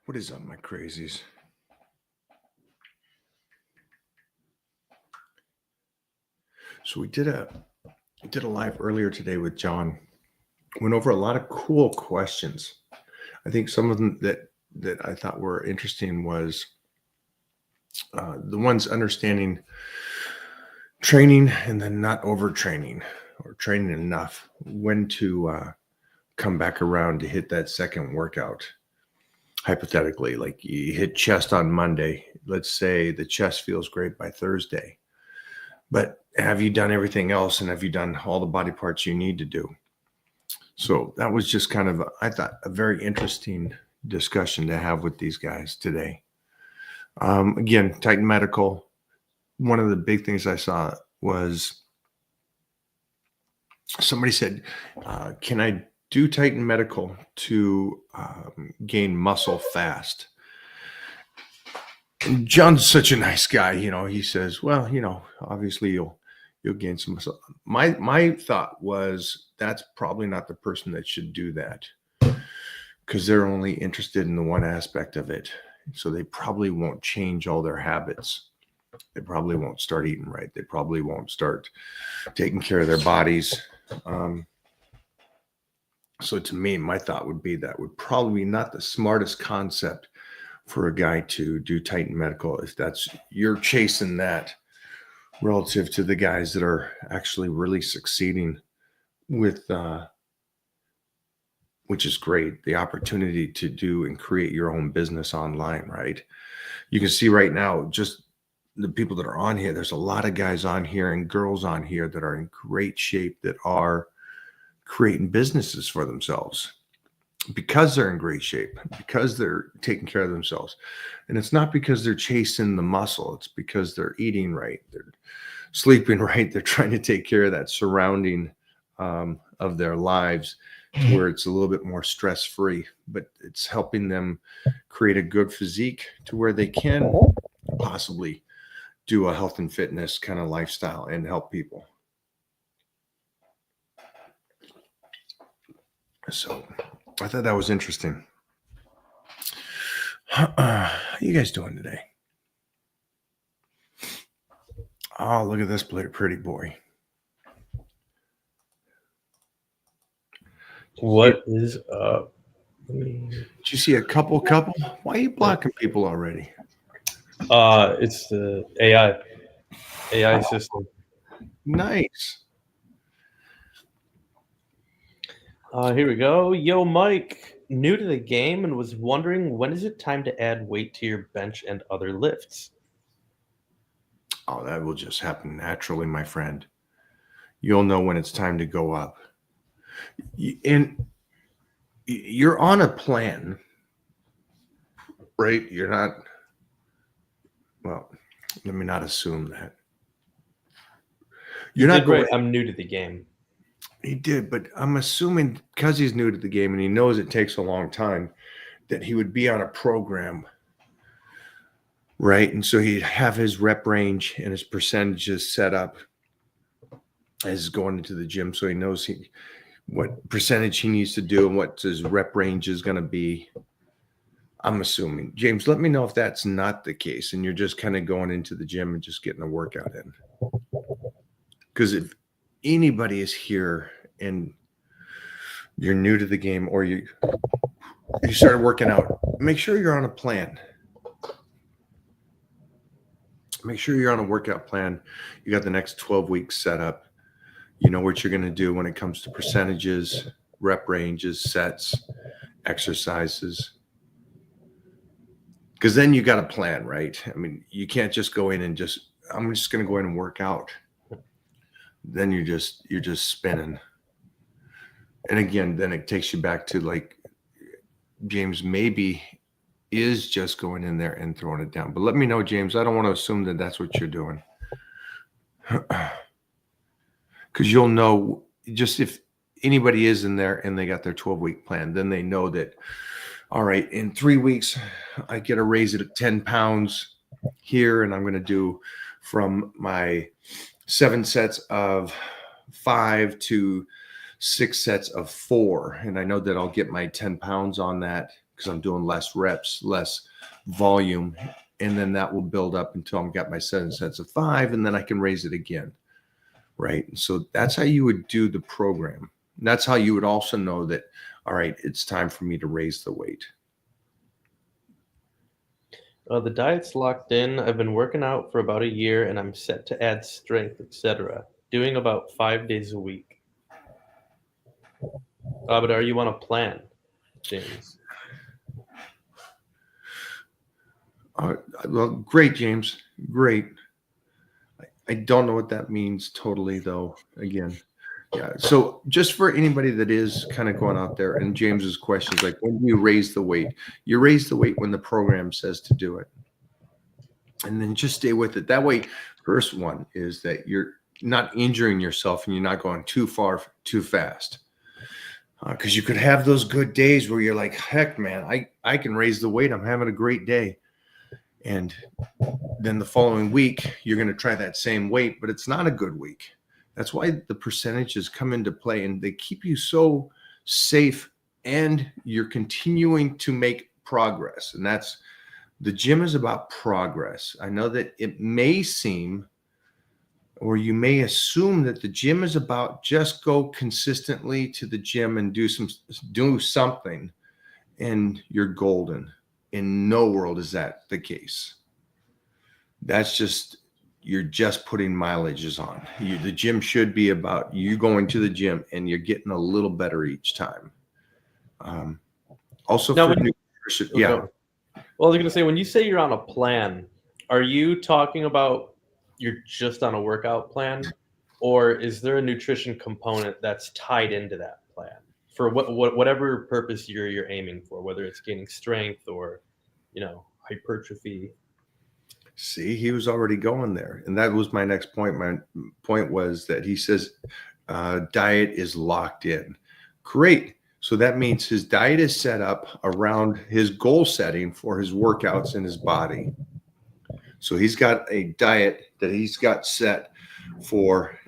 What is up, my crazies? So we did a live earlier today with John. Went over a lot of cool questions. I think some of them that I thought were interesting was the ones understanding training and then not overtraining or training enough. When to come back around to hit that second workout. Hypothetically, like you hit chest on Monday. Let's say the chest feels great by Thursday. But have you done everything else, and have you done all the body parts you need to do? So that was just kind of, I thought, a very interesting discussion to have with these guys today. Again, Titan Medical, one of the big things I saw was somebody said, can I do Titan Medical to gain muscle fast? And John's such a nice guy, he says, well, obviously you'll gain some muscle. My thought was that's probably not the person that should do that, because they're only interested in the one aspect of it. So they probably won't change all their habits. They probably won't start eating right. They probably won't start taking care of their bodies. So to me, my thought would be that would probably be not the smartest concept for a guy to do Titan Medical if you're chasing that relative to the guys that are actually really succeeding with which is great, the opportunity to do and create your own business online, right? You can see right now, just the people that are on here, there's a lot of guys on here and girls on here that are in great shape, that are creating businesses for themselves because they're in great shape, because they're taking care of themselves. And it's not because they're chasing the muscle. It's because they're eating right. They're sleeping right. They're trying to take care of that surrounding of their lives to where it's a little bit more stress-free, but it's helping them create a good physique to where they can possibly do a health and fitness kind of lifestyle and help people. So I thought that was interesting. How you guys doing today? Oh, look at this pretty boy. What is up? Did you see a couple? Why are you blocking people already? It's the AI system. Nice. Here we go. Yo, Mike, new to the game and was wondering when is it time to add weight to your bench and other lifts? Oh, that will just happen naturally, my friend. You'll know when it's time to go up. And you're on a plan, right? You're not, well, let me not assume that. You're not going. I'm new to the game. He did, but I'm assuming because he's new to the game and he knows it takes a long time, that he would be on a program, right? And so he'd have his rep range and his percentages set up as going into the gym, so he knows what percentage he needs to do and what his rep range is going to be. I'm assuming. James, let me know if that's not the case and you're just kind of going into the gym and just getting a workout in. Because if anybody is here and you're new to the game, or you started working out, make sure you're on a plan. Make sure you're on a workout plan. You got the next 12 weeks set up. You know what you're going to do when it comes to percentages, rep ranges, sets, exercises. Because then you got a plan, right? I mean, you can't just go in and I'm just going to go in and work out. Then you're just spinning. And again, then it takes you back to, like, James maybe is just going in there and throwing it down. But let me know, James. I don't want to assume that that's what you're doing. Because you'll know, just if anybody is in there and they got their 12-week plan, then they know that, all right, in 3 weeks, I get a raise at 10 pounds here, and I'm going to do from my 7 sets of 5 to 6 sets of 4. And I know that I'll get my 10 pounds on that because I'm doing less reps, less volume. And then that will build up until I've got my 7 sets of 5, and then I can raise it again. Right. So that's how you would do the program. And that's how you would also know that, all right, it's time for me to raise the weight. The diet's locked in. I've been working out for about a year and I'm set to add strength, etc. Doing about 5 days a week. But are you on a plan, James? Well, great, James. Great. I don't know what that means totally, though. Again, yeah. So just for anybody that is kind of going out there, and James's question is like, when do you raise the weight? You raise the weight when the program says to do it. And then just stay with it. That way, first one is that you're not injuring yourself and you're not going too far, too fast. Because you could have those good days where you're like, heck, man, I can raise the weight. I'm having a great day. And then the following week, you're going to try that same weight, but it's not a good week. That's why the percentages come into play, and they keep you so safe, and you're continuing to make progress. And that's, the gym is about progress. I know that it may seem, or you may assume, that the gym is about just go consistently to the gym and do something, and you're golden. In no world is that the case. That's just, you're just putting mileages on. The gym should be about you going to the gym and you're getting a little better each time. Also Now, for nutrition, yeah. Well, I was going to say, when you say you're on a plan, are you talking about you're just on a workout plan, or is there a nutrition component that's tied into that plan for whatever purpose you're aiming for, whether it's gaining strength or, hypertrophy? See, he was already going there. And that was my next point. My point was that he says diet is locked in. Great. So that means his diet is set up around his goal setting for his workouts in his body. So he's got a diet that he's got set for,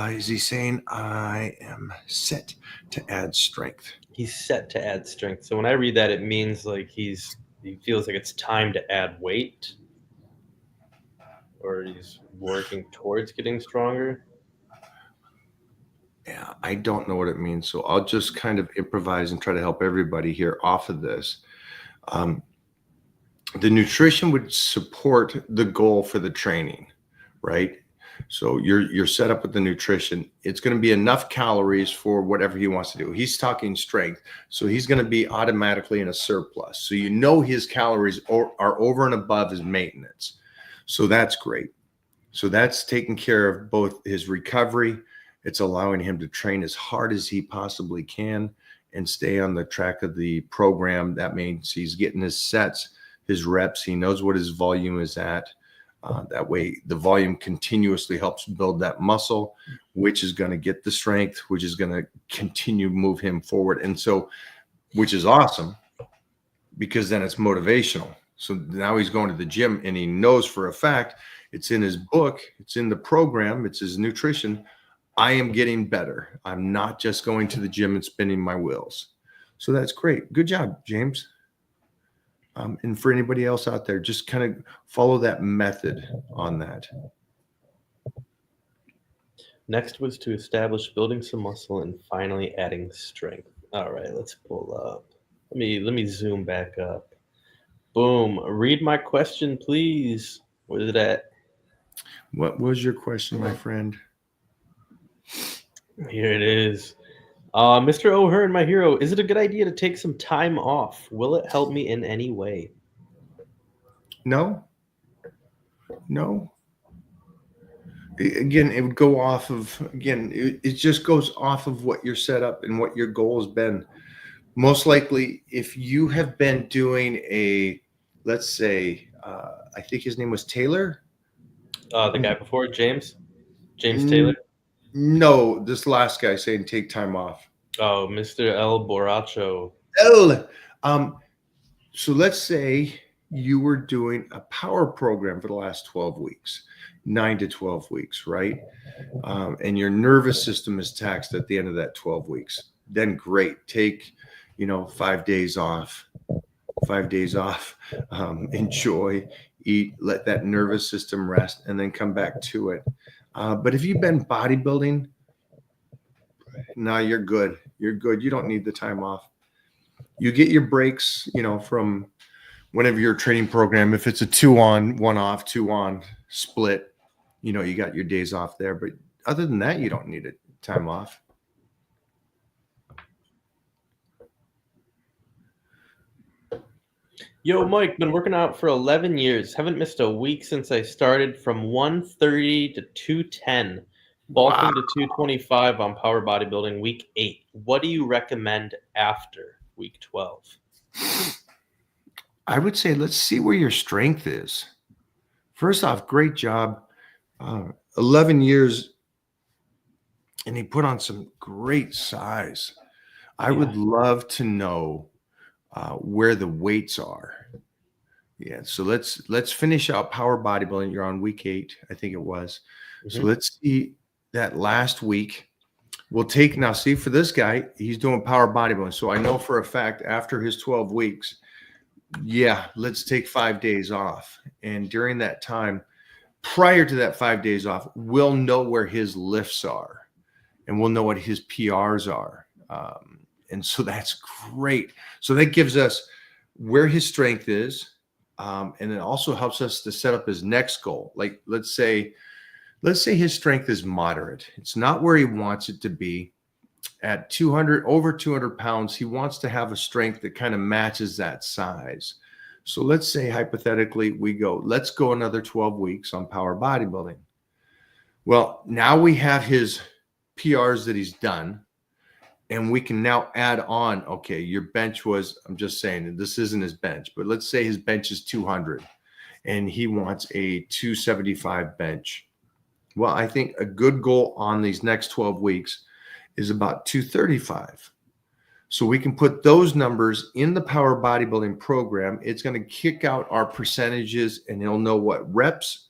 is he saying, I am set to add strength? He's set to add strength. So when I read that, it means like he feels like it's time to add weight, or he's working towards getting stronger. Yeah, I don't know what it means. So I'll just kind of improvise and try to help everybody here off of this. The nutrition would support the goal for the training, right? So you're set up with the nutrition. It's going to be enough calories for whatever he wants to do. He's talking strength. So he's going to be automatically in a surplus. So his calories are over and above his maintenance. So that's great. So that's taking care of both his recovery. It's allowing him to train as hard as he possibly can and stay on the track of the program. That means he's getting his sets, his reps. He knows what his volume is at. That way, the volume continuously helps build that muscle, which is going to get the strength, which is going to continue to move him forward. And so, which is awesome, because then it's motivational. So now he's going to the gym and he knows for a fact, it's in his book, it's in the program, it's his nutrition. I am getting better. I'm not just going to the gym and spinning my wheels. So that's great. Good job, James. And for anybody else out there, just kind of follow that method on that. Next was to establish building some muscle and finally adding strength. All right, let's pull up. Let me zoom back up. Boom. Read my question, please. Where is it at? What was your question, my friend? Here it is. Mr. O'Hearn, my hero, is it a good idea to take some time off? Will it help me in any way? No. Again, it would go off of, it just goes off of what you're set up and what your goal has been. Most likely, if you have been doing let's say, I think his name was Taylor. The guy before, James Taylor? No, this last guy saying take time off. Oh, Mr. El Borracho. So let's say you were doing a power program for the last 12 weeks, 9 to 12 weeks, right? And your nervous system is taxed at the end of that 12 weeks. Then great, take 5 days off, 5 days off, enjoy, eat, let that nervous system rest, and then come back to it. But if you've been bodybuilding, no, you're good. You're good. You don't need the time off. You get your breaks, from whenever your training program, if it's a 2 on, 1 off, 2 on split, you got your days off there. But other than that, you don't need it time off. Yo, Mike, been working out for 11 years. Haven't missed a week since I started from 130 to 210, bulking to 225 on power bodybuilding week 8. What do you recommend after week 12? I would say let's see where your strength is. First off, great job. 11 years, and he put on some great size. I would love to know where the weights are. Yeah, so let's finish out power bodybuilding. You're on week 8, I think it was. So let's see that last week. We'll take now. See, for this guy, he's doing power bodybuilding. So I know for a fact after his 12 weeks, let's take 5 days off. And during that time, prior to that 5 days off, we'll know where his lifts are, and we'll know what his PRs are. And so that's great. So that gives us where his strength is. And it also helps us to set up his next goal. Like, let's say his strength is moderate. It's not where he wants it to be. At over 200 pounds, he wants to have a strength that kind of matches that size. So let's say hypothetically let's go another 12 weeks on power bodybuilding. Well, now we have his PRs that he's done, and we can now add on, okay, your bench was, I'm just saying, this isn't his bench, but let's say his bench is 200 and he wants a 275 bench. Well, I think a good goal on these next 12 weeks is about 235. So we can put those numbers in the power bodybuilding program. It's going to kick out our percentages, and he'll know what reps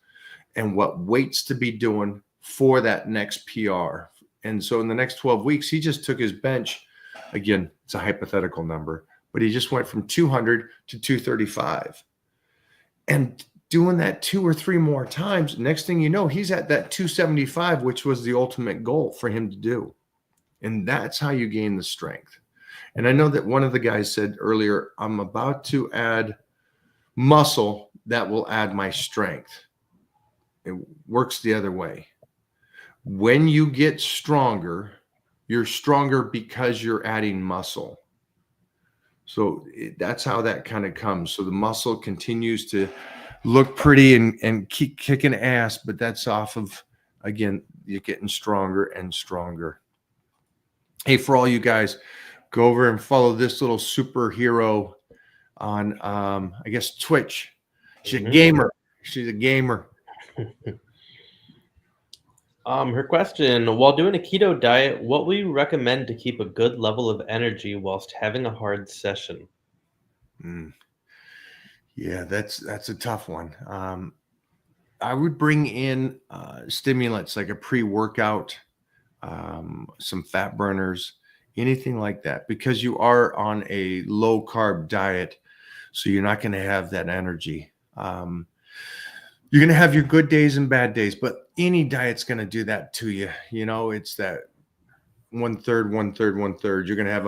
and what weights to be doing for that next PR. And so in the next 12 weeks, he just took his bench. Again, it's a hypothetical number, but he just went from 200 to 235. And doing that 2 or 3 more times, next thing you know, he's at that 275, which was the ultimate goal for him to do. And that's how you gain the strength. And I know that one of the guys said earlier, I'm about to add muscle that will add my strength. It works the other way. When you get stronger, you're stronger because you're adding muscle. So that's how that kind of comes. So the muscle continues to look pretty and keep kicking ass, but that's off of, again, you're getting stronger and stronger. Hey, for all you guys, go over and follow this little superhero on, I guess, Twitch. She's a gamer. She's a gamer. Her question, while doing a keto diet, what will you recommend to keep a good level of energy whilst having a hard session? Yeah, that's a tough one. I would bring in stimulants like a pre-workout, some fat burners, anything like that, because you are on a low carb diet. So you're not going to have that energy. You're going to have your good days and bad days, but any diet's going to do that to you. It's that 1/3, 1/3, 1/3. You're going to have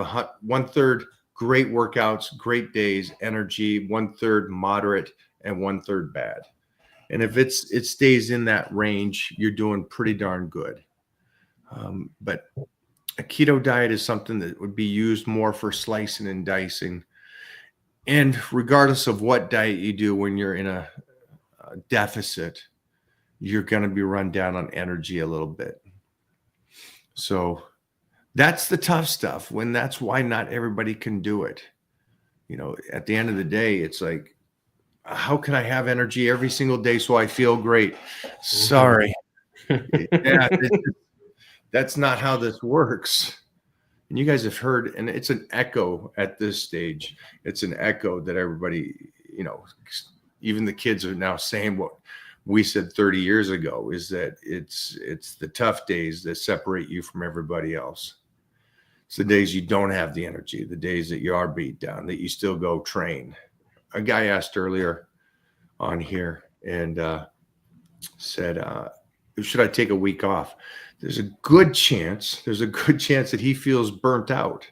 1/3 great workouts, great days, energy, 1/3 moderate, and 1/3 bad. And if it stays in that range, you're doing pretty darn good. But a keto diet is something that would be used more for slicing and dicing. And regardless of what diet you do, when you're in a deficit, you're going to be run down on energy a little bit. So that's the tough stuff. That's why not everybody can do it. At the end of the day, it's like, how can I have energy every single day so I feel great? Sorry. That's not how this works. And you guys have heard, and it's an echo at this stage. It's an echo that everybody, even the kids are now saying what we said 30 years ago, is that it's the tough days that separate you from everybody else. It's the days you don't have the energy, the days that you are beat down, that you still go train. a guy asked earlier on here and said, should I take a week off? There's a good chance that he feels burnt out.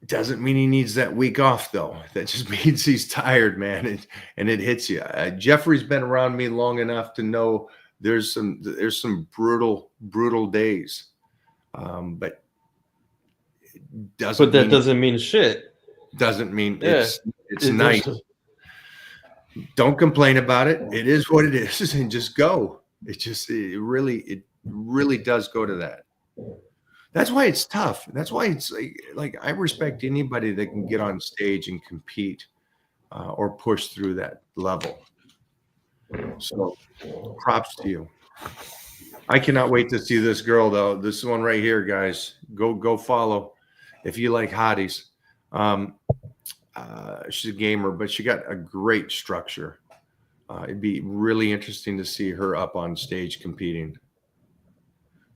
Doesn't mean he needs that week off, though. That just means he's tired, man, and it hits you. Jeffrey's been around me long enough to know there's some brutal days, but that doesn't mean shit. Doesn't mean it's nice. Don't complain about it. It is what it is, and just go. It really does go to that. That's why it's tough. That's why it's like I respect anybody that can get on stage and compete or push through that level. So props to you. I cannot wait to see this girl, though. This one right here, guys. Go follow if you like hotties. She's a gamer, but she got a great structure. It'd be really interesting to see her up on stage competing.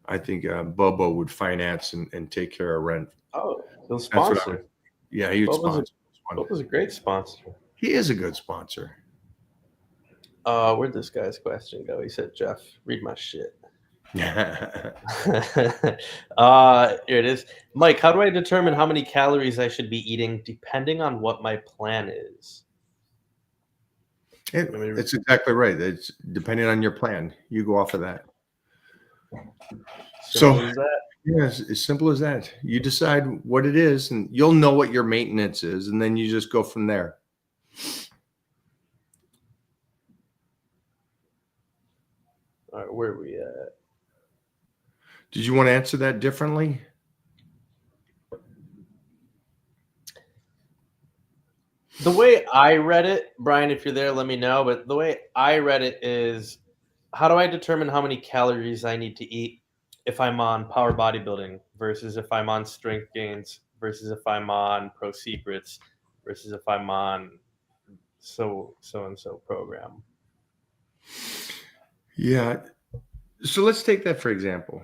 I think Bobo would finance and take care of rent. Oh, he'll sponsor. Yeah, he would sponsor. Bobo's a great sponsor. He is a good sponsor. Where'd this guy's question go? He said, Jeff, read my shit. Here it is. Mike, how do I determine how many calories I should be eating depending on what my plan is? It's exactly right. It's depending on your plan. You go off of that. Yes, as simple as that. You decide what it is, and you'll know what your maintenance is, and then you just go from there. All right, where are we at? Did you want to answer that differently? The way I read it, Brian, if you're there, let me know. But the way I read it is, how do I determine how many calories I need to eat if I'm on power bodybuilding versus if I'm on strength gains versus if I'm on pro secrets versus if I'm on so and so program? Yeah. So let's take that for example.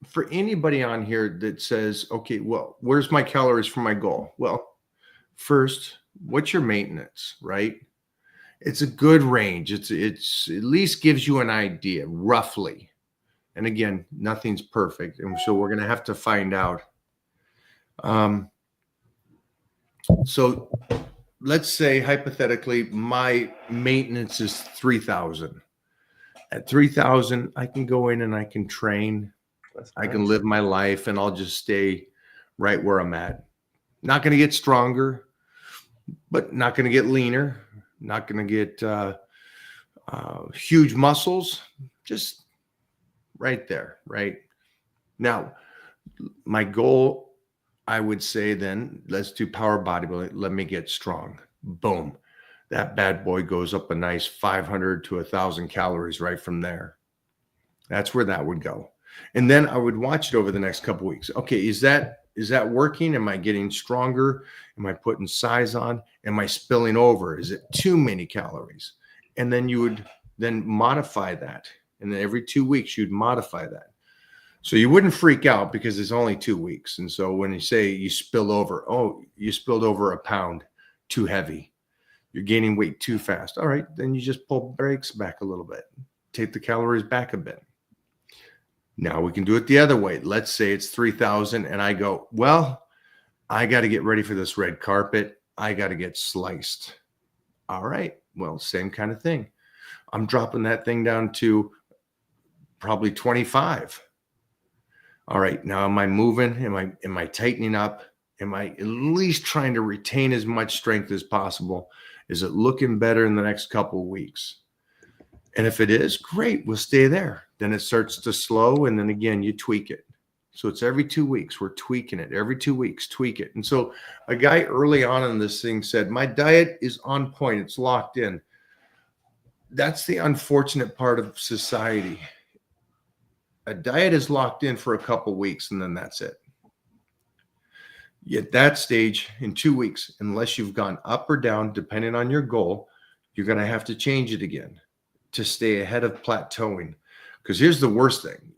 For anybody on here that says, okay, well, where's my calories for my goal? Well, first, what's your maintenance, right? It's a good range. It's at least gives you an idea, roughly. And again, nothing's perfect. And so we're going to have to find out. So let's say hypothetically, my maintenance is 3,000. At 3,000, I can go in and I can train. I can live my life and I'll just stay right where I'm at. Not going to get stronger, but not going to get leaner. Not going to get huge muscles. Just right there, right? Now, my goal, I would say then, let's do power bodybuilding. Let me get strong. Boom. That bad boy goes up a nice 500 to 1,000 calories right from there. That's where that would go. And then I would watch it over the next couple of weeks. Okay, is that working? Am I getting stronger? Am I putting size on? Am I spilling over? Is it too many calories? And then you would then modify that. And then every 2 weeks, you'd modify that. So you wouldn't freak out because it's only 2 weeks. And so when you say you spill over, oh, you spilled over a pound, too heavy. You're gaining weight too fast. All right, then you just pull brakes back a little bit. Take the calories back a bit. Now we can do it the other way. Let's say it's 3,000 and I go, well, I got to get ready for this red carpet. I got to get sliced. All right, well, same kind of thing. I'm dropping that thing down to probably 25. All right, now am I moving? Am I tightening up? Am I at least trying to retain as much strength as possible? Is it looking better in the next couple of weeks? And if it is, great, we'll stay there. Then it starts to slow, and then again, you tweak it. So it's every 2 weeks, we're tweaking it. Every 2 weeks, tweak it. And so a guy early on in this thing said, my diet is on point. It's locked in. That's the unfortunate part of society. A diet is locked in for a couple of weeks, and then that's it. At that stage, in 2 weeks, unless you've gone up or down, depending on your goal, you're going to have to change it again to stay ahead of plateauing. Because here's the worst thing.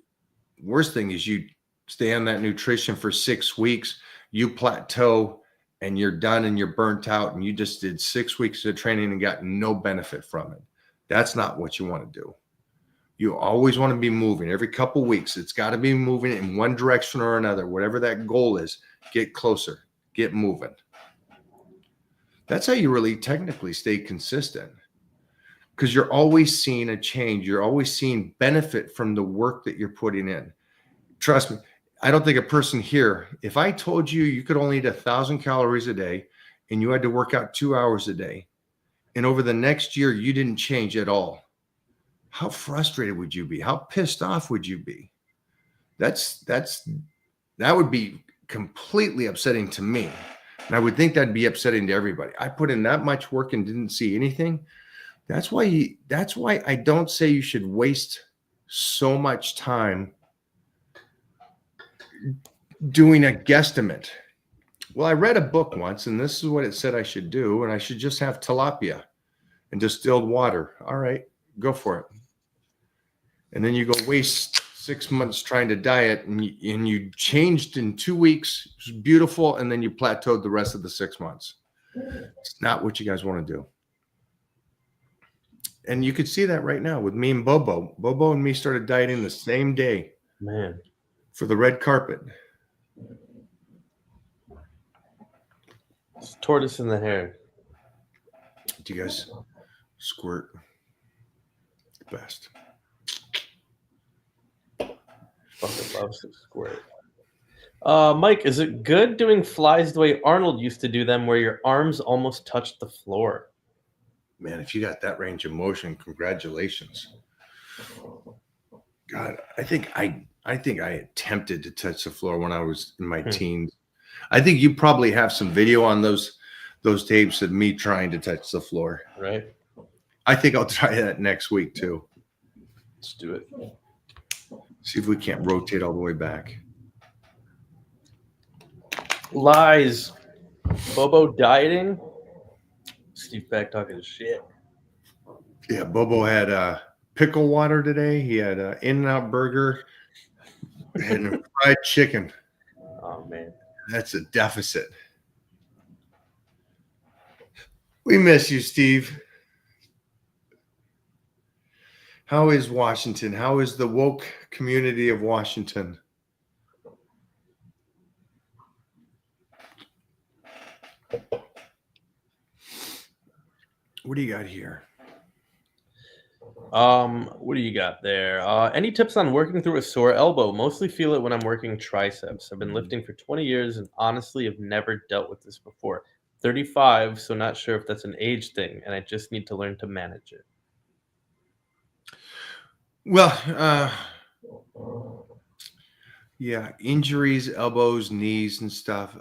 Worst thing is you stay on that nutrition for 6 weeks, you plateau, and you're done and you're burnt out and you just did 6 weeks of training and got no benefit from it. That's not what you want to do. You always want to be moving. Every couple weeks, it's got to be moving in one direction or another. Whatever that goal is, get closer, get moving. That's how you really technically stay consistent, because you're always seeing a change. You're always seeing benefit from the work that you're putting in. Trust me, I don't think a person here, if I told you you could only eat 1,000 calories a day and you had to work out 2 hours a day, and over the next year you didn't change at all, how frustrated would you be? How pissed off would you be? That would be completely upsetting to me. And I would think that'd be upsetting to everybody. I put in that much work and didn't see anything. That's why I don't say you should waste so much time doing a guesstimate. Well, I read a book once, and this is what it said I should do, and I should just have tilapia and distilled water. All right, go for it. And then you go waste 6 months trying to diet, and you changed in 2 weeks. It was beautiful, and then you plateaued the rest of the 6 months. It's not what you guys want to do. And you could see that right now with me and Bobo. Bobo and me started dieting the same day. Man. For the red carpet. It's tortoise in the hair. Do you guys squirt? Best. Fucking loves to squirt. Mike, is it good doing flies the way Arnold used to do them, where your arms almost touch the floor? Man, if you got that range of motion, congratulations. God, I think I attempted to touch the floor when I was in my teens. I think you probably have some video on those tapes of me trying to touch the floor. Right. I think I'll try that next week too. Let's do it. See if we can't rotate all the way back. Lies. Bobo dieting. Steve Beck talking shit. Yeah, Bobo had pickle water today. He had an In-N-Out burger and fried chicken. Oh, man. That's a deficit. We miss you, Steve. How is Washington? How is the woke community of Washington? What do you got here? What do you got there? Any tips on working through a sore elbow? Mostly feel it when I'm working triceps. I've been lifting for 20 years and honestly have never dealt with this before. 35, so not sure if that's an age thing, and I just need to learn to manage it. Well, yeah, injuries, elbows, knees, and stuff.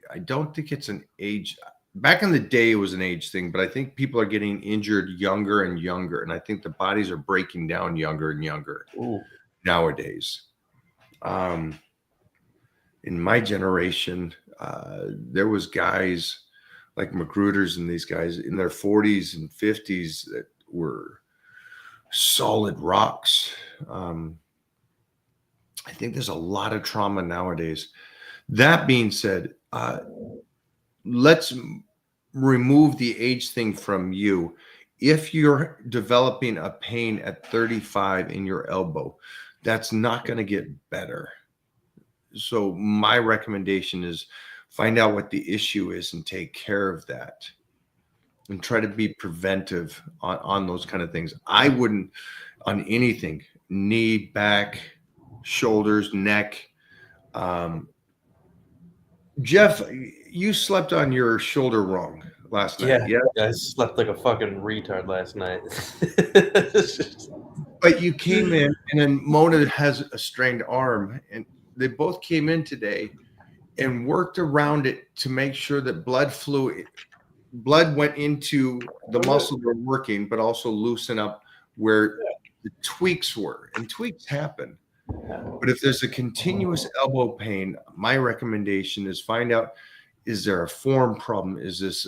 I don't think it's an age. Back in the day, it was an age thing, but I think people are getting injured younger and younger, and I think the bodies are breaking down younger and younger nowadays. In my generation, there was guys like Magruders and these guys in their 40s and 50s that were solid rocks. I think there's a lot of trauma nowadays. That being said, let's remove the age thing from you. If you're developing a pain at 35 in your elbow, that's not going to get better. So my recommendation is find out what the issue is and take care of that and try to be preventive on those kind of things. I wouldn't on anything, knee, back, shoulders, neck. Jeff, you slept on your shoulder wrong last night. Yeah, I slept like a fucking retard last night. But you came in, and then Mona has a strained arm, and they both came in today and worked around it to make sure that blood went into the muscle they're working, but also loosen up where the tweaks were. And tweaks happen. But if there's a continuous elbow pain, my recommendation is find out, is there a form problem? Is this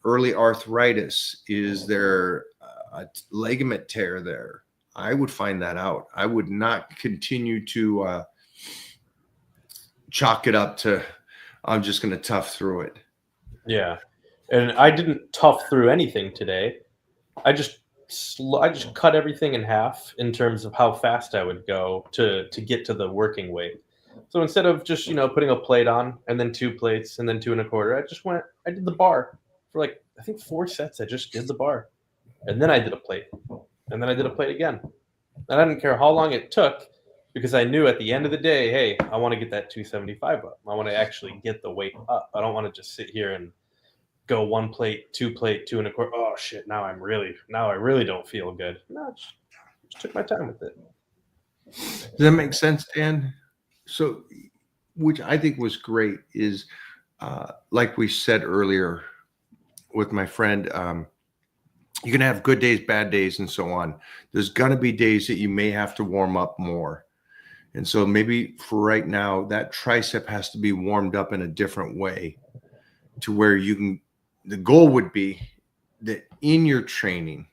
early arthritis? Is there a ligament tear there? I would find that out. I would not continue to chalk it up to, I'm just going to tough through it. Yeah, and I didn't tough through anything today. I just I just cut everything in half in terms of how fast I would go to get to the working weight. So instead of just, putting a plate on and then 2 plates and then 2 and a quarter, I did the bar for, like, I think 4 sets. I just did the bar, and then I did a plate, and then I did a plate again. And I didn't care how long it took because I knew at the end of the day, hey, I want to get that 275 up. I want to actually get the weight up. I don't want to just sit here and go 1 plate, 2 plate, 2 and a quarter. Oh shit! Now I really don't feel good. No, just took my time with it. Does that make sense, Dan? So, which I think was great is, like we said earlier with my friend, you're going to have good days, bad days, and so on. There's going to be days that you may have to warm up more. And so maybe for right now, that tricep has to be warmed up in a different way to where you can, the goal would be that in your training,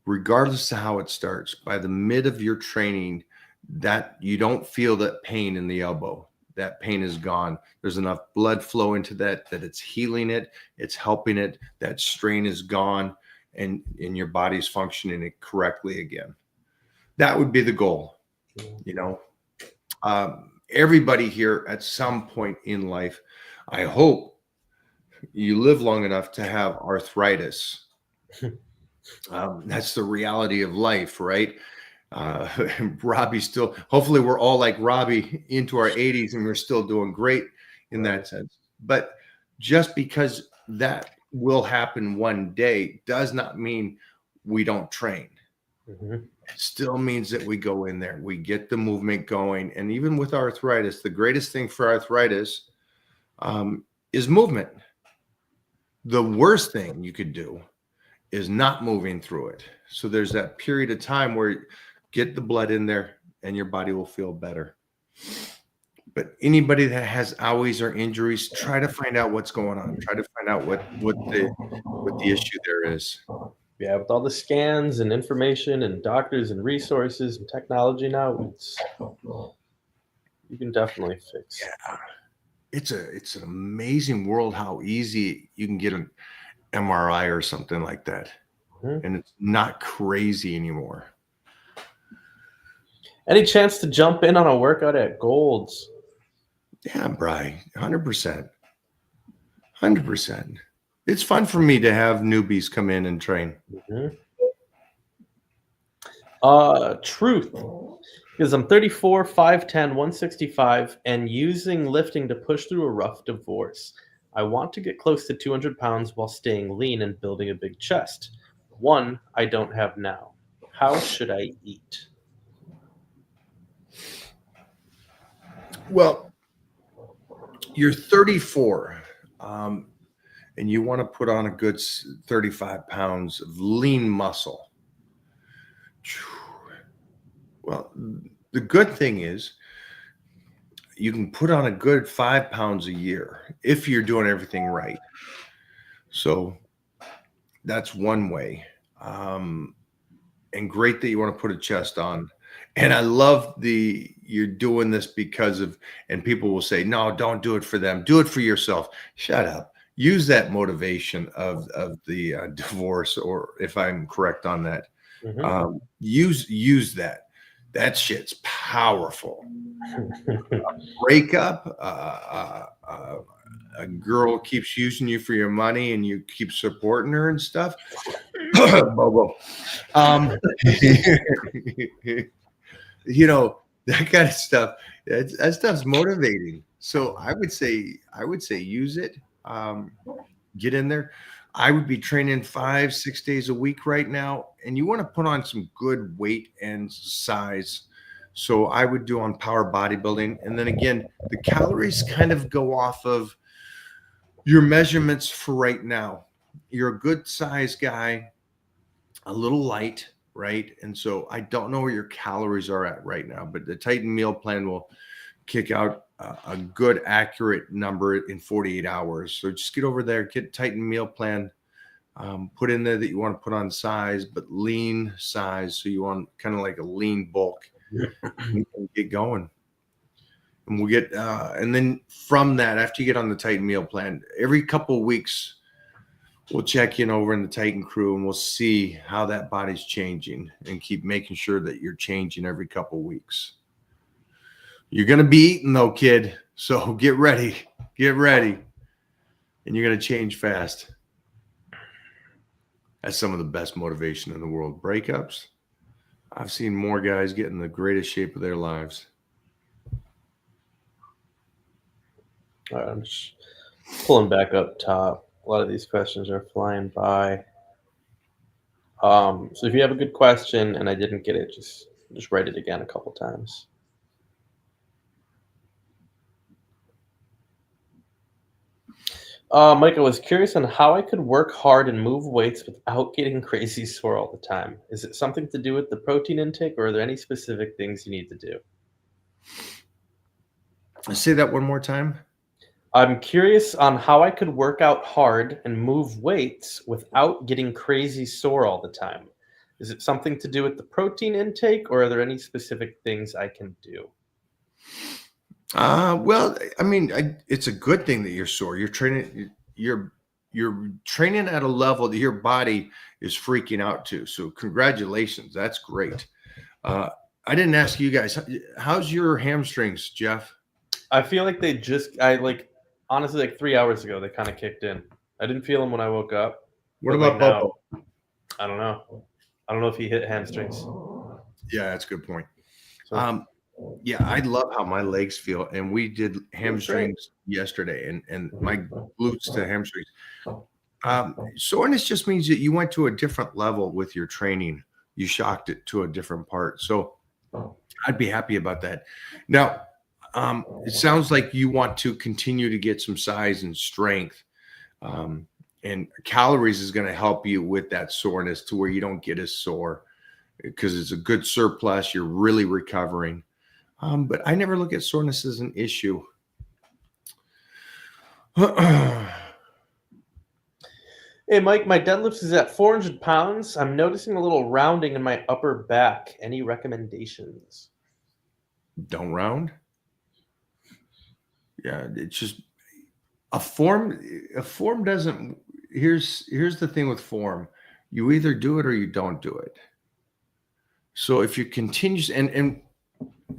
regardless of how it starts, by the mid of your training, that you don't feel that pain in the elbow. That pain is gone. There's enough blood flow into that it's healing it, it's helping it. That strain is gone, and your body's functioning it correctly again. That would be the goal. You know, everybody here at some point in life, I hope you live long enough to have arthritis. That's the reality of life, right? Robbie still, hopefully we're all like Robbie into our 80s and we're still doing great in that sense. But just because that will happen one day does not mean we don't train. Mm-hmm. It still means that we go in there, we get the movement going. And even with arthritis, the greatest thing for arthritis is movement. The worst thing you could do is not moving through it. So there's that period of time where get the blood in there and your body will feel better. But anybody that has owies or injuries, try to find out what's going on. Try to find out what the issue there is. Yeah, with all the scans and information and doctors and resources and technology now, you can definitely fix. Yeah. It's an amazing world how easy you can get an MRI or something like that. Mm-hmm. And it's not crazy anymore. Any chance to jump in on a workout at Gold's? Yeah, Bri, 100%. 100%. It's fun for me to have newbies come in and train. Mm-hmm. Truth. Because I'm 34, 5'10", 165, and using lifting to push through a rough divorce. I want to get close to 200 pounds while staying lean and building a big chest. One I don't have now. How should I eat? Well, you're 34, and you want to put on a good 35 pounds of lean muscle. Well, the good thing is you can put on a good 5 pounds a year if you're doing everything right. So that's one way. And great that you want to put a chest on. And I love you're doing this because of, and people will say, no, don't do it for them. Do it for yourself. Shut up. Use that motivation of the divorce, or if I'm correct on that, use that. That shit's powerful. Breakup, a girl keeps using you for your money and you keep supporting her and stuff. Bobo. You know, that kind of stuff. That stuff's motivating. So I would say use it. Get in there. I would be training 5-6 days a week right now, and you want to put on some good weight and size. So I would do on power bodybuilding, and then again, the calories kind of go off of your measurements for right now. You're a good size guy, a little light, right? And so I don't know where your calories are at right now, but the Titan meal plan will kick out a good accurate number in 48 hours. So just get over there, get Titan meal plan, put in there that you want to put on size, but lean size. So you want kind of like a lean bulk and get going. and we'll get and then from that, after you get on the Titan meal plan, every couple of weeks we'll check in over in the Titan crew and we'll see how that body's changing and keep making sure that you're changing every couple of weeks. You're going to be eating though, kid. So get ready, and you're going to change fast. That's some of the best motivation in the world. Breakups. I've seen more guys get in the greatest shape of their lives. All right, I'm just pulling back up top. A lot of these questions are flying by. So if you have a good question and I didn't get it, just write it again a couple times. Mike, I was curious on how I could work hard and move weights without getting crazy sore all the time. Is it something to do with the protein intake, or are there any specific things you need to do? Say that one more time. I'm curious on how I could work out hard and move weights without getting crazy sore all the time. Is it something to do with the protein intake, or are there any specific things I can do? Well, I mean, it's a good thing that you're sore. You're training at a level that your body is freaking out to. So congratulations, that's great. I didn't ask you guys, how's your hamstrings, Jeff? I feel like honestly, like 3 hours ago, they kind of kicked in. I didn't feel them when I woke up. What but, about now, Bubba? I don't know. I don't know if he hit hamstrings. Yeah, that's a good point. So, Yeah, I love how my legs feel, and we did hamstrings yesterday, and my glutes to hamstrings. Soreness just means that you went to a different level with your training. You shocked it to a different part. So I'd be happy about that. Now, it sounds like you want to continue to get some size and strength. And calories is going to help you with that soreness to where you don't get as sore because it's a good surplus. You're really recovering. But I never look at soreness as an issue. hey, Mike, my deadlifts is at 400 pounds. I'm noticing a little rounding in my upper back. Any recommendations? Don't round. Yeah, it's just a form. A form doesn't. Here's the thing with form. You either do it or you don't do it. So if you continue, and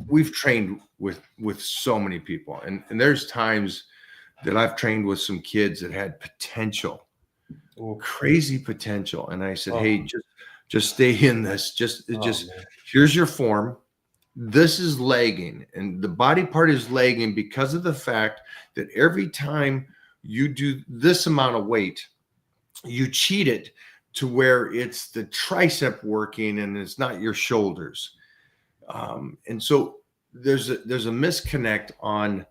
we've trained with so many people, and there's times that I've trained with some kids that had potential, crazy potential, and I said, hey, just stay in this. Just here's your form. This is lagging, and the body part is lagging because of the fact that every time you do this amount of weight, you cheat it to where it's the tricep working and it's not your shoulders. And so there's a misconnect on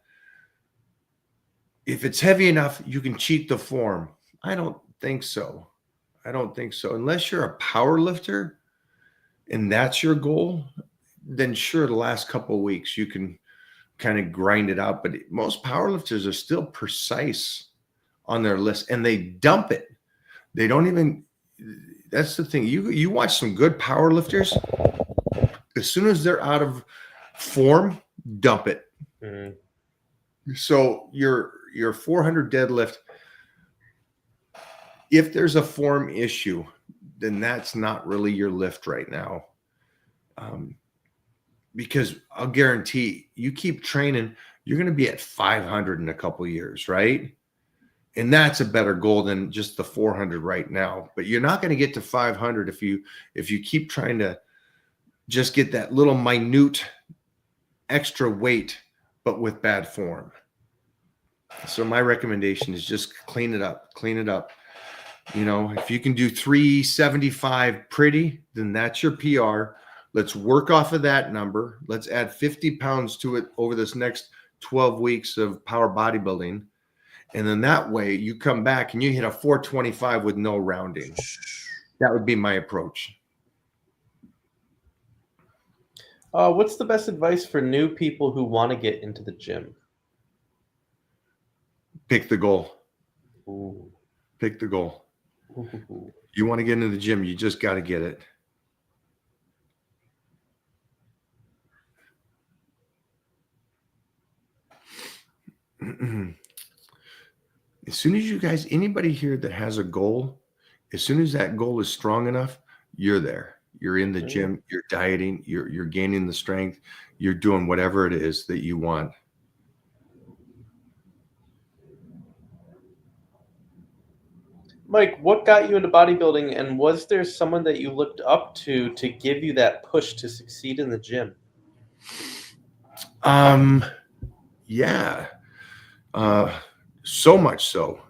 if it's heavy enough, you can cheat the form. I don't think so. Unless you're a power lifter and that's your goal, then sure, the last couple of weeks you can kind of grind it out. But most power lifters are still precise on their list and they dump it. They don't even, that's the thing. You watch some good power lifters, as soon as they're out of form, dump it. Mm-hmm. So your 400 deadlift, if there's a form issue, then that's not really your lift right now. Because I'll guarantee you keep training, you're going to be at 500 in a couple of years, right? And that's a better goal than just the 400 right now. But you're not going to get to 500 if you keep trying to just get that little minute extra weight, but with bad form. So my recommendation is just clean it up. You know, if you can do 375 pretty, then that's your PR. Let's work off of that number. Let's add 50 pounds to it over this next 12 weeks of power bodybuilding. And then that way you come back and you hit a 425 with no rounding. That would be my approach. What's the best advice for new people who want to get into the gym? Pick the goal. Ooh. Pick the goal. Ooh. You want to get into the gym, you just got to get it. As soon as anybody here that has a goal, as soon as that goal is strong enough, you're there. You're in the gym, you're dieting, you're gaining the strength, you're doing whatever it is that you want. Mike, what got you into bodybuilding, and was there someone that you looked up to give you that push to succeed in the gym? Yeah. So much so.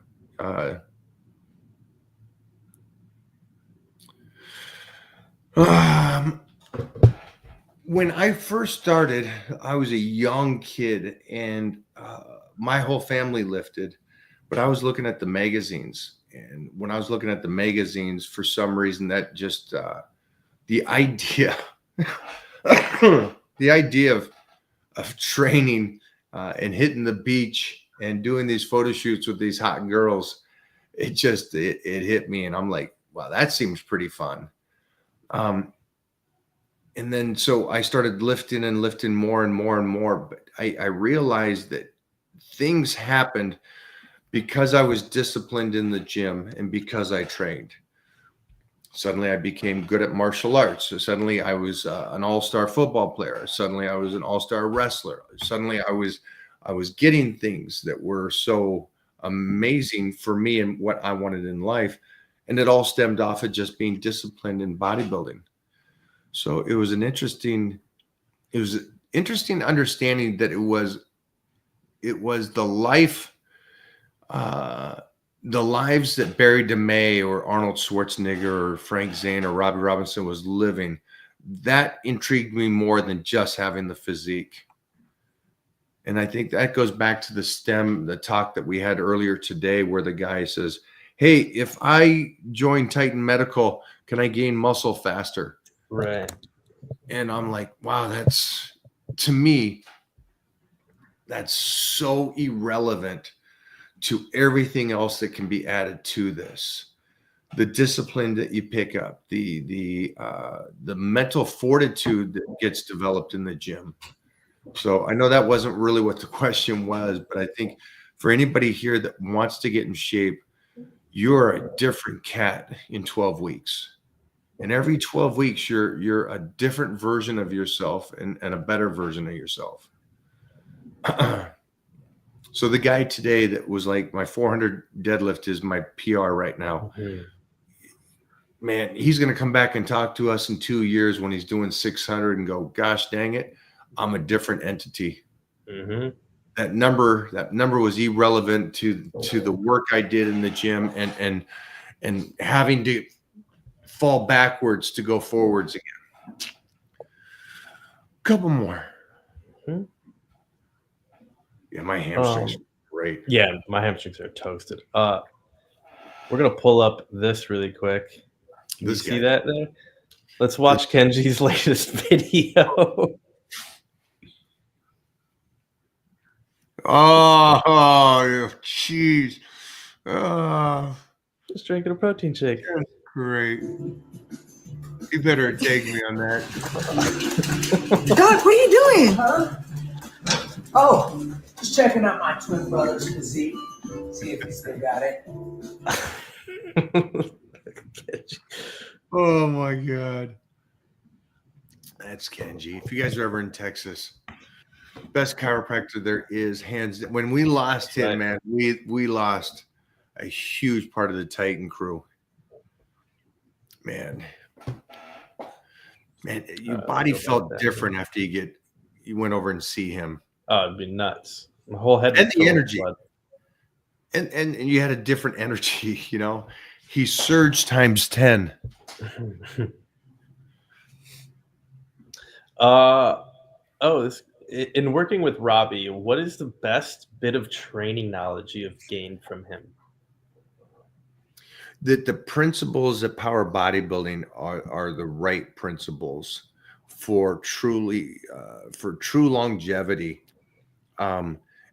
When I first started, I was a young kid, and my whole family lifted, but I was looking at the magazines. And when I was looking at the magazines, for some reason, that just the idea, the idea of training and hitting the beach and doing these photo shoots with these hot girls, it hit me, and I'm like, wow, that seems pretty fun. And then so I started lifting and lifting more and more and more, but I realized that things happened because I was disciplined in the gym and because I trained. Suddenly I became good at martial arts. So suddenly I was an all-star football player. Suddenly I was an all-star wrestler. Suddenly I was getting things that were so amazing for me and what I wanted in life. And it all stemmed off of just being disciplined in bodybuilding. So it was interesting understanding that it was the lives that Barry DeMay or Arnold Schwarzenegger or Frank Zane or Robbie Robinson was living. That intrigued me more than just having the physique. And I think that goes back to the talk that we had earlier today, where the guy says, hey, if I join Titan Medical, can I gain muscle faster? Right. And I'm like, wow, to me, that's so irrelevant to everything else that can be added to this. The discipline that you pick up, the mental fortitude that gets developed in the gym. So I know that wasn't really what the question was, but I think for anybody here that wants to get in shape, you're a different cat in 12 weeks. And every 12 weeks, you're a different version of yourself and a better version of yourself. So the guy today that was like, my 400 deadlift is my PR right now. Mm-hmm. Man, he's going to come back and talk to us in 2 years when he's doing 600 and go, gosh, dang it, I'm a different entity. Mm-hmm. That number was irrelevant to the work I did in the gym and having to fall backwards to go forwards again. Couple more. Mm-hmm. Yeah, my hamstrings are great. Yeah, my hamstrings are toasted. We're gonna pull up this really quick. You see that there? Let's watch Kenji's latest video. Oh, jeez. Just drinking a protein shake. That's great. You better take me on that. Doc, what are you doing? Huh? Oh, just checking out my twin brother's physique. See if he still got it. Oh my God. That's Kenji. If you guys are ever in Texas, best chiropractor there is, hands down. When we lost him, man, we lost a huge part of the Titan crew. Man, your body felt different after you went over and see him. Oh, it'd be nuts. My whole head and the energy. And you had a different energy, you know. He surged times 10. In working with Robbie, what is the best bit of training knowledge you have gained from him? That the principles of power bodybuilding are the right principles for true longevity,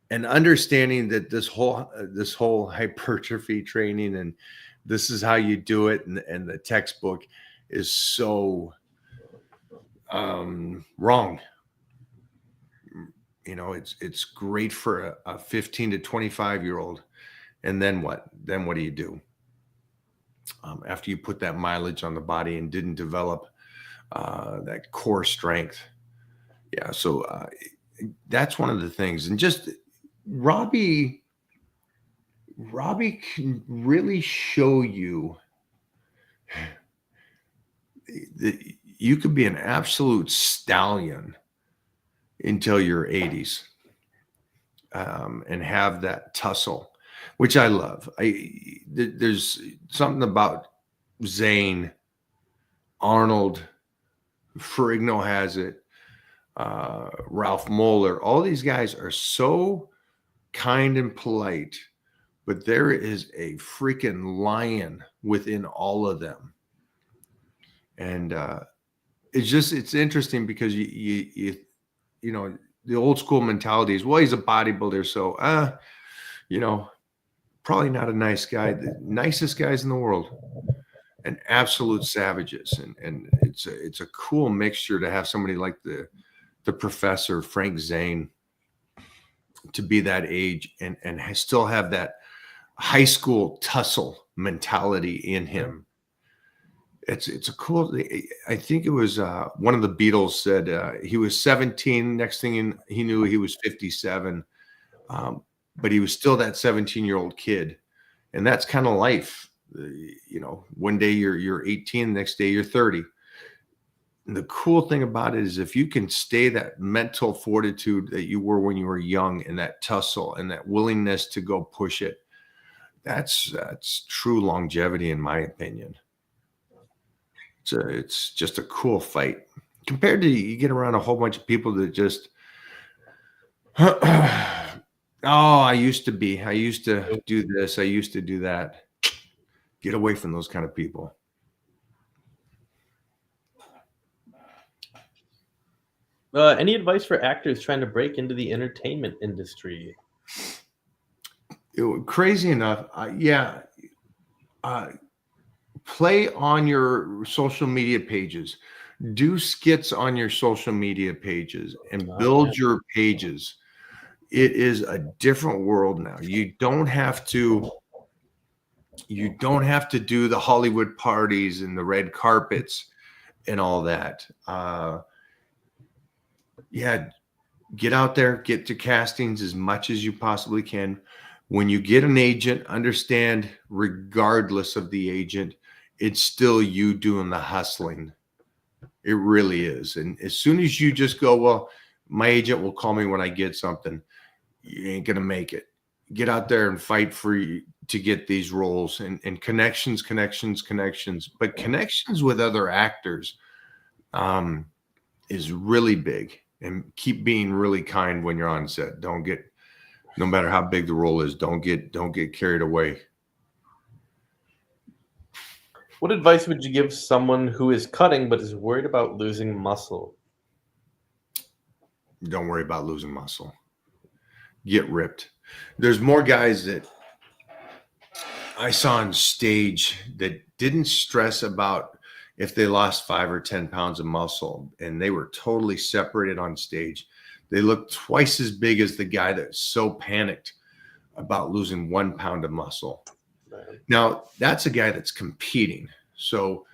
and understanding that this whole hypertrophy training and this is how you do it, and the textbook is so wrong. it's great for a 15 to 25-year-old. And then what? Then what do you do? After you put that mileage on the body and didn't develop that core strength. Yeah. So that's one of the things. And just Robbie can really show you that you could be an absolute stallion until your 80s, and have that tussle, which I love. There's something about Zane, Arnold, Ferrigno has it, Ralph Moeller. All these guys are so kind and polite, but there is a freaking lion within all of them. And it's interesting because you know, the old school mentality is, well, he's a bodybuilder, so probably not a nice guy. The nicest guys in the world, and absolute savages. And it's a cool mixture to have somebody like the professor Frank Zane to be that age and still have that high school tussle mentality in him. It's a cool. I think it was one of the Beatles said he was 17. Next thing he knew, he was 57, but he was still that 17-year-old kid, and that's kind of life. One day you're 18, the next day you're 30. And the cool thing about it is if you can stay that mental fortitude that you were when you were young, and that tussle and that willingness to go push it, that's true longevity, in my opinion. It's just a cool fight compared to you get around a whole bunch of people that just, I used to do this. I used to do that. Get away from those kind of people. Any advice for actors trying to break into the entertainment industry? Crazy enough. Play on your social media pages, do skits on your social media pages, and build your pages. It is a different world now. You don't have to do the Hollywood parties and the red carpets and all that. Get out there, get to castings as much as you possibly can. When you get an agent, understand, regardless of the agent, it's still you doing the hustling. It really is. And as soon as you just go, well, my agent will call me when I get something, you ain't going to make it. Get out there and fight to get these roles and connections. But connections with other actors is really big. And keep being really kind when you're on set. No matter how big the role is, don't get carried away. What advice would you give someone who is cutting but is worried about losing muscle? Don't worry about losing muscle. Get ripped. There's more guys that I saw on stage that didn't stress about if they lost 5 or 10 pounds of muscle, and they were totally separated on stage. They looked twice as big as the guy that's so panicked about losing 1 pound of muscle. Now, that's a guy that's competing. So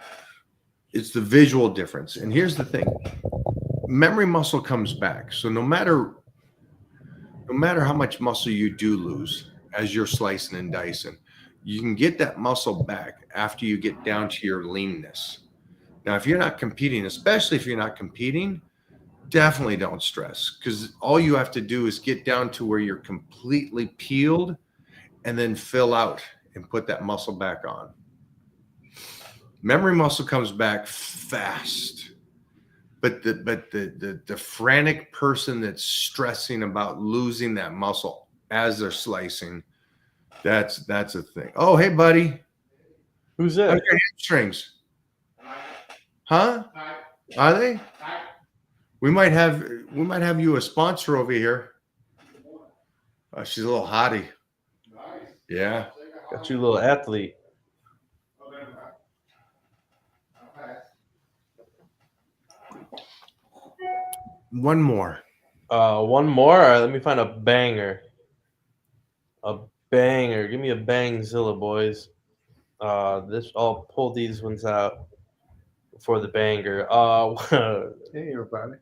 it's the visual difference. And here's the thing. Memory muscle comes back. So no matter how much muscle you do lose as you're slicing and dicing, you can get that muscle back after you get down to your leanness. Now, if you're not competing, especially if you're not competing, definitely don't stress, because all you have to do is get down to where you're completely peeled and then fill out and put that muscle back on. Memory muscle comes back fast, but the frantic person that's stressing about losing that muscle as they're slicing, that's a thing. Oh, hey, buddy. Who's that? How's your hamstrings? Huh? Are they? We might have you a sponsor over here. She's a little hottie. Yeah. Got you a little athlete. One more. One more. All right, let me find a banger. A banger. Give me a bangzilla, boys. I'll pull these ones out for the banger. Hey, everybody.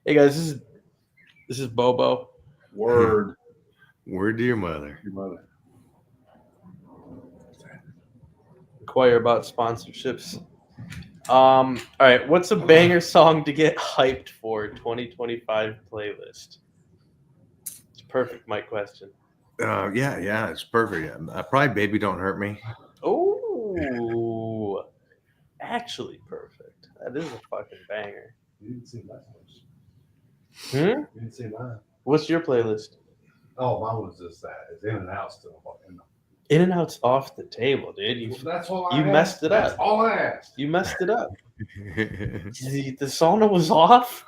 Hey guys, this is Bobo. Word. Word to your mother. Your mother. Inquire about sponsorships. All right, what's a banger song to get hyped for 2025 playlist? It's a perfect, Mike question. Yeah, it's perfect. Probably "Baby Don't Hurt Me." Oh, actually perfect. That is a fucking banger. You didn't see mine. Hmm? You didn't see mine. What's your playlist? Oh, mine was just that. It's in and out still. In and Out's off the table, dude. That's all I you asked. messed it That's up. all I asked. You messed it up. The sauna was off.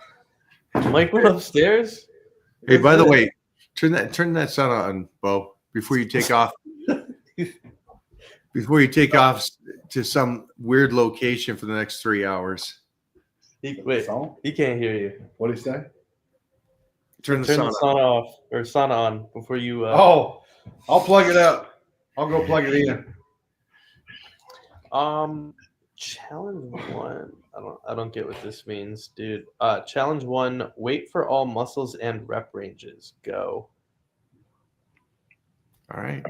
Mike went upstairs. Hey, by the That's it. way, turn that sound on, Bo, before you take off. Before you take off to some weird location for the next 3 hours. Wait, Song? he can't hear you. What'd he say? Turn the Turn sound the on. sauna off or sauna on before you. Oh, I'll plug it up. I'll go plug it in. Challenge one. I don't get what this means, dude. Challenge one. Wait for all muscles and rep ranges. Go. All right.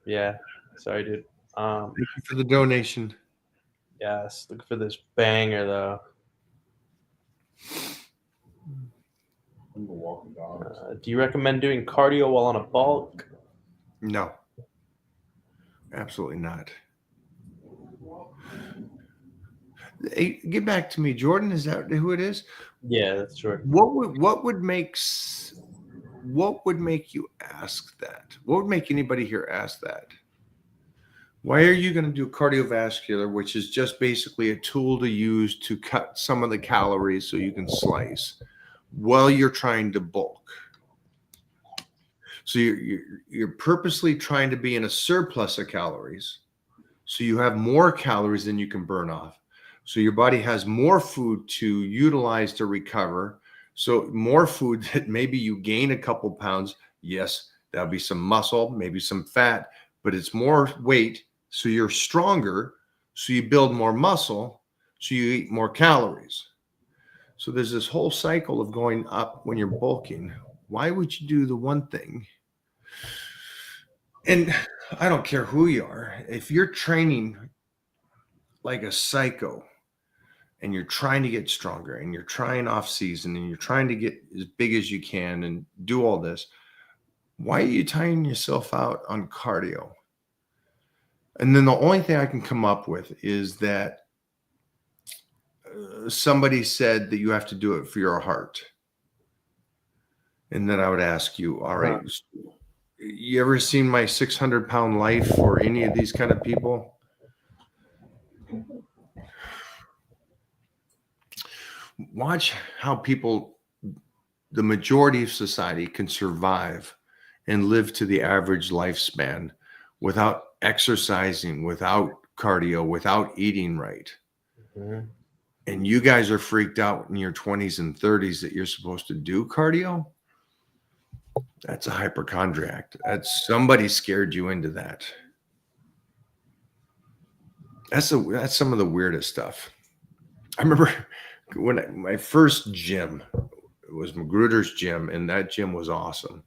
Yeah. Sorry, dude. Thank you for the donation. Yes. Look for this banger though. I'm gonna walk the dogs. Do you recommend doing cardio while on a bulk? No, absolutely not. Hey, get back to me, Jordan. Is that who it is? Yeah, that's true. What would make you ask that? What would make anybody here ask that? Why are you going to do cardiovascular, which is just basically a tool to use to cut some of the calories so you can slice while you're trying to bulk? So you're purposely trying to be in a surplus of calories, so you have more calories than you can burn off. So your body has more food to utilize to recover. So more food that maybe you gain a couple pounds. Yes, that'll be some muscle, maybe some fat, but it's more weight. So you're stronger. So you build more muscle. So you eat more calories. So there's this whole cycle of going up when you're bulking. Why would you do the one thing? And I don't care who you are. If you're training like a psycho and you're trying to get stronger and you're trying off season and you're trying to get as big as you can and do all this, why are you tying yourself out on cardio? And then the only thing I can come up with is that somebody said that you have to do it for your heart. And then I would ask you, all right, you ever seen my 600-pound life or any of these kind of people? Watch how people, the majority of society, can survive and live to the average lifespan without exercising, without cardio, without eating right. Mm-hmm. And you guys are freaked out in your 20s and 30s that you're supposed to do cardio. That's a hypochondriac. That's somebody scared you into that. That's some of the weirdest stuff. I remember when my first gym was Magruder's gym, and that gym was awesome.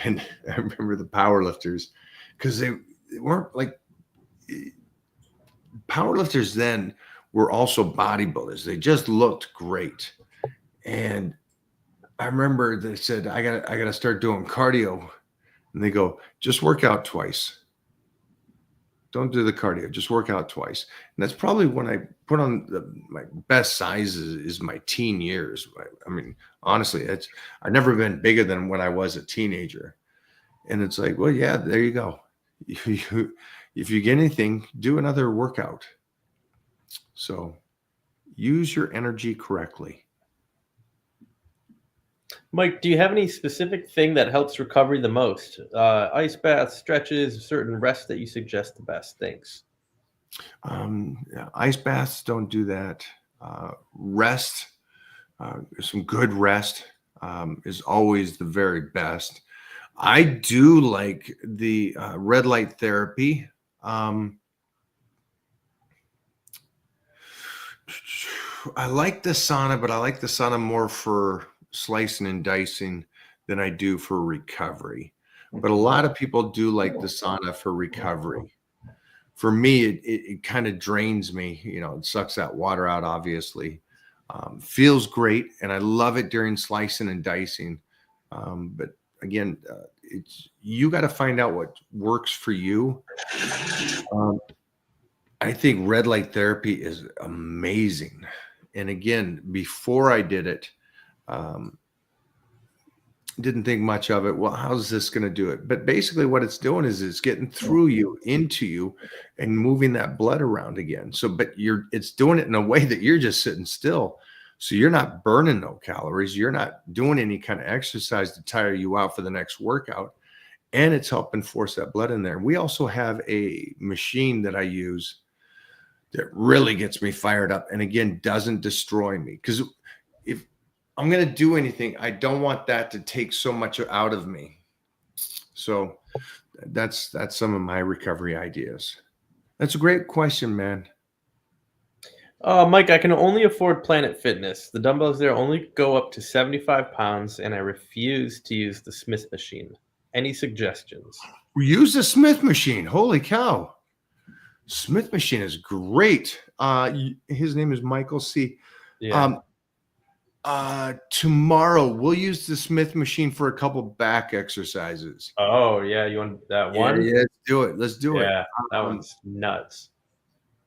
And I remember the power lifters, because they weren't like power lifters then were also bodybuilders. They just looked great. And I remember they said, I gotta start doing cardio. And they go, just work out twice. Don't do the cardio, just work out twice. And that's probably when I put on my best sizes is my teen years. I mean, honestly, I've never been bigger than when I was a teenager. And it's like, well, yeah, there you go. If you get anything, do another workout. So use your energy correctly. Mike, do you have any specific thing that helps recovery the most? Ice baths, stretches, certain rest that you suggest the best? Thanks. Ice baths don't do that. Rest, some good rest. is always the very best. I do like the red light therapy. I like the sauna, but I like the sauna more for slicing and dicing than I do for recovery. But a lot of people do like the sauna for recovery. For me, it kind of drains me. You know, it sucks that water out, obviously. Feels great, and I love it during slicing and dicing. But again, it's you got to find out what works for you. I think red light therapy is amazing. And again, before I did it, didn't think much of it. Well, how's this going to do it? But basically what it's doing is it's getting through you, into you, and moving that blood around again. So, but it's doing it in a way that you're just sitting still. So you're not burning no calories. You're not doing any kind of exercise to tire you out for the next workout. And it's helping force that blood in there. We also have a machine that I use that really gets me fired up. And again, doesn't destroy me. Because if I'm going to do anything, I don't want that to take so much out of me. So that's some of my recovery ideas. That's a great question, man. Mike, I can only afford Planet Fitness. The dumbbells there only go up to 75 pounds, and I refuse to use the Smith machine. Any suggestions? We use the Smith machine. Holy cow. Smith machine is great. His name is Michael C. Yeah. Tomorrow we'll use the Smith machine for a couple back exercises. Oh, yeah. You want that one? Yeah, let's do it. Let's do it. Yeah, that one's nuts.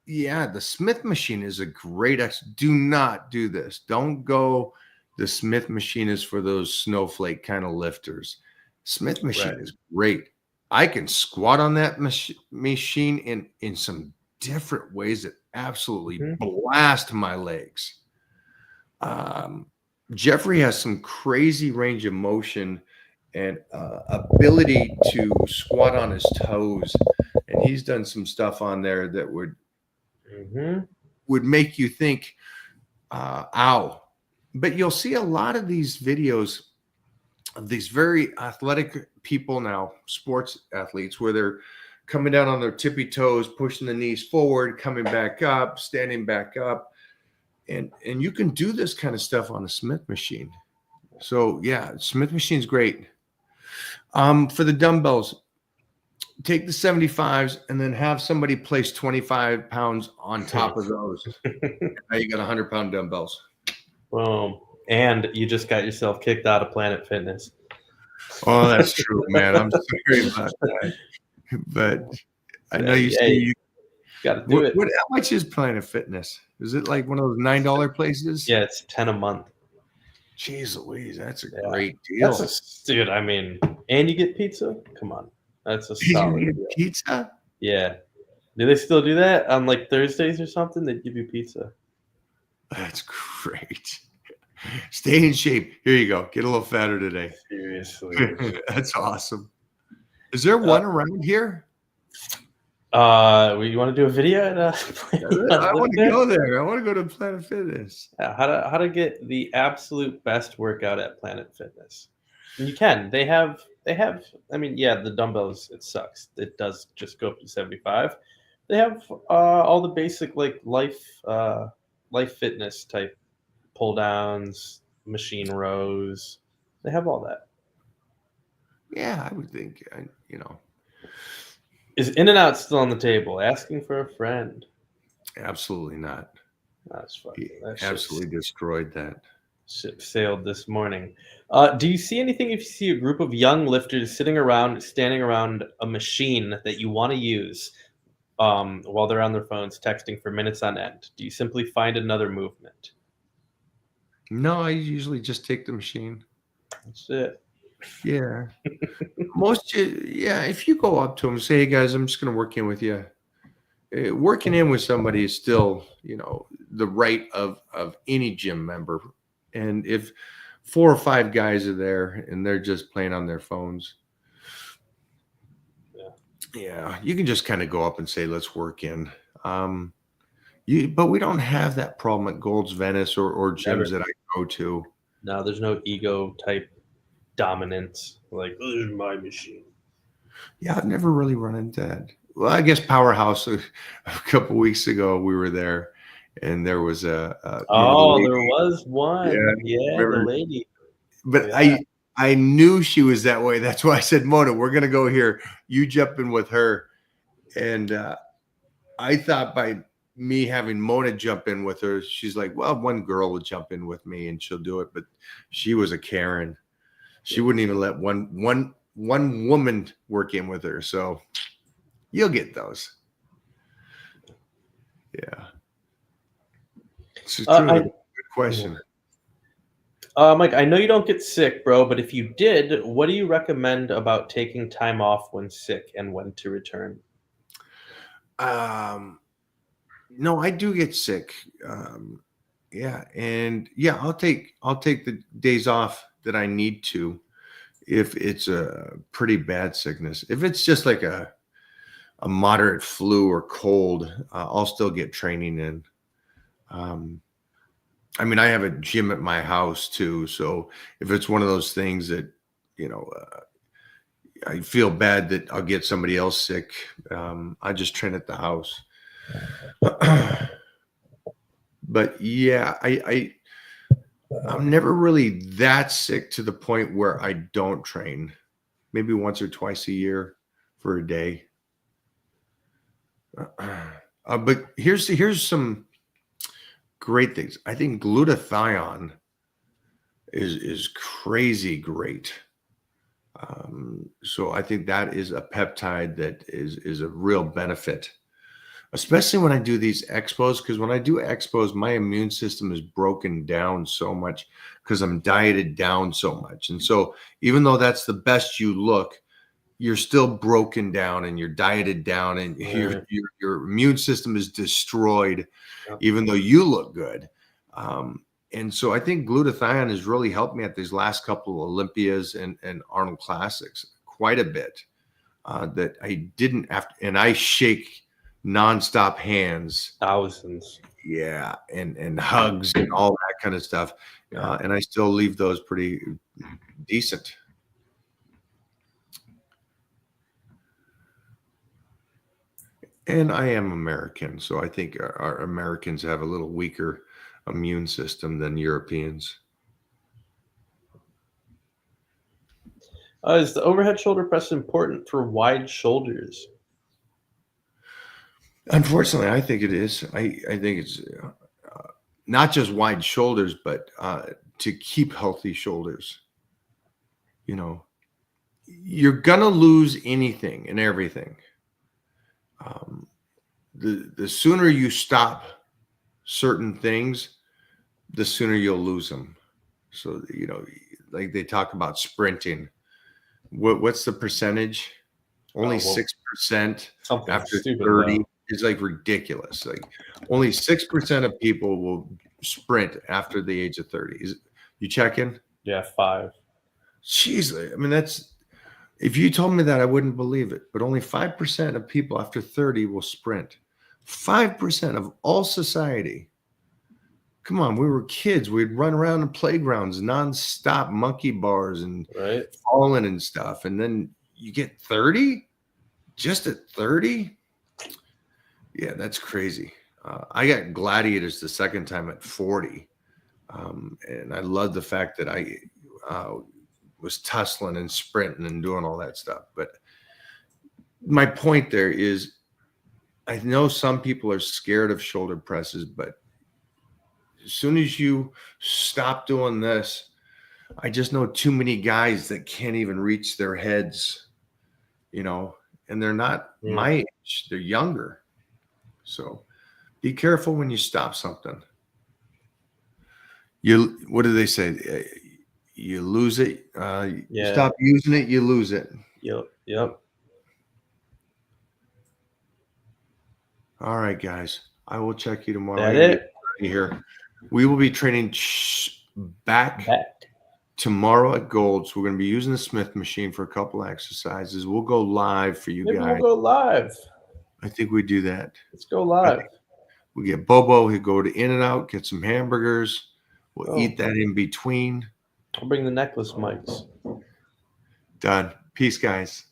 Yeah, the Smith machine is a great do not do this. Don't go. The Smith machine is for those snowflake kind of lifters. Smith machine is great. I can squat on that machine in some different ways that absolutely blast my legs. Jeffrey has some crazy range of motion and ability to squat on his toes, and he's done some stuff on there that would make you think, ow. But you'll see a lot of these videos of these very athletic people now, sports athletes, where they're coming down on their tippy toes, pushing the knees forward, coming back up, standing back up. And you can do this kind of stuff on a Smith machine. So yeah, Smith machine's great. For the dumbbells, take the 75s and then have somebody place 25 pounds on top of those. Now you got 100-pound dumbbells. Boom. And you just got yourself kicked out of Planet Fitness. Oh, that's true, man. I'm sorry about that. But I know you say you got to do it. How much is Planet Fitness? Is it like one of those $9 places? Yeah, it's $10 a month. Jeez Louise, that's a great deal. Dude, I mean, and you get pizza? Come on. That's a solid deal. Pizza? Yeah. Do they still do that on like Thursdays or something? They give you pizza. That's great. Stay in shape. Here you go. Get a little fatter today. Seriously. That's awesome. Is there one around here? You want to do a video? I want to go there. I want to go to Planet Fitness. Yeah, how to get the absolute best workout at Planet Fitness. And you can. They have. I mean, yeah, the dumbbells. It sucks. It does just go up to 75. They have all the basic like life fitness type pull downs, machine rows. They have all that. Yeah, I would think. Is In-N-Out still on the table? Asking for a friend. Absolutely not. That's funny. He absolutely destroyed that. Ship sailed this morning. Do you see anything if you see a group of young lifters standing around a machine that you want to use while they're on their phones texting for minutes on end? Do you simply find another movement? No, I usually just take the machine. That's it. Yeah. If you go up to them and say, hey guys, I'm just going to work in with you. Working in with somebody is still, the right of any gym member. And if 4 or 5 guys are there and they're just playing on their phones, yeah, you can just kind of go up and say, let's work in. But we don't have that problem at Gold's Venice or gyms that I go to. No, there's no ego type dominance. Like, this is my machine. Yeah, I've never really run into that. Well, I guess Powerhouse a couple weeks ago we were there, and there was the Oh, lady. there was one. Yeah, the remember? lady. But Yeah. I knew she was that way. That's why I said, Mona, we're gonna go here. You jump in with her, and I thought by me having Mona jump in with her, she's like, well, one girl will jump in with me and she'll do it. But she was a Karen. She wouldn't even let one woman work in with her. So you'll get those. Yeah. It's a truly good question. Mike, I know you don't get sick, bro, but if you did, what do you recommend about taking time off when sick and when to return? No, I do get sick. Yeah, and yeah, I'll take the days off that I need to if it's a pretty bad sickness. If it's just like a moderate flu or cold, I'll still get training in. I mean, I have a gym at my house too, so if it's one of those things that you know, I feel bad that I'll get somebody else sick, I just train at the house. But yeah, I'm never really that sick to the point where I don't train. Maybe once or twice a year for a day. But here's some great things. I think glutathione is crazy great. So I think that is a peptide that is a real benefit, especially when I do these expos. Because when I do expos, my immune system is broken down so much because I'm dieted down so much. And so even though that's the best you look, you're still broken down and you're dieted down, and your immune system is destroyed, even though you look good. And so I think glutathione has really helped me at these last couple of Olympias and Arnold Classics quite a bit. That I didn't have to, and I shake nonstop hands, Thousands. yeah, and hugs and all that kind of stuff, and I still leave those pretty decent. And I am American, so I think our Americans have a little weaker immune system than Europeans. Is the overhead shoulder press important for wide shoulders? Unfortunately, I think it is. I think it's not just wide shoulders, but to keep healthy shoulders. You know, you're gonna lose anything and everything. The sooner you stop certain things, the sooner you'll lose them. So you know, like they talk about sprinting. What's the percentage? Only 6% after 30 is like ridiculous. Like only 6% of people will sprint after the age of 30. Is you checking? Yeah, 5. Jeez, I mean that's if you told me that I wouldn't believe it. But only 5% of people after 30 will sprint. 5% of all society. Come on, we were kids. We'd run around in playgrounds, nonstop monkey bars and falling and stuff. And then you get 30 just at 30. Yeah, that's crazy. I got gladiators the second time at 40. And I love the fact that I was tussling and sprinting and doing all that stuff. But my point there is I know some people are scared of shoulder presses, but as soon as you stop doing this, I just know too many guys that can't even reach their heads, you know, and they're not my age, they're younger. So be careful when you stop something. What do they say? You lose it. You stop using it, you lose it. Yep. All right, guys. I will check you tomorrow. That it? Here. We will be training back tomorrow at Gold's. We're going to be using the Smith machine for a couple exercises. We'll go live for you guys. Maybe we'll go live. I think we do that. Let's go live. We get Bobo. He'll go to In-N-Out, get some hamburgers. We'll Oh. eat that in between. I'll bring the necklace mics. Done. Peace, guys.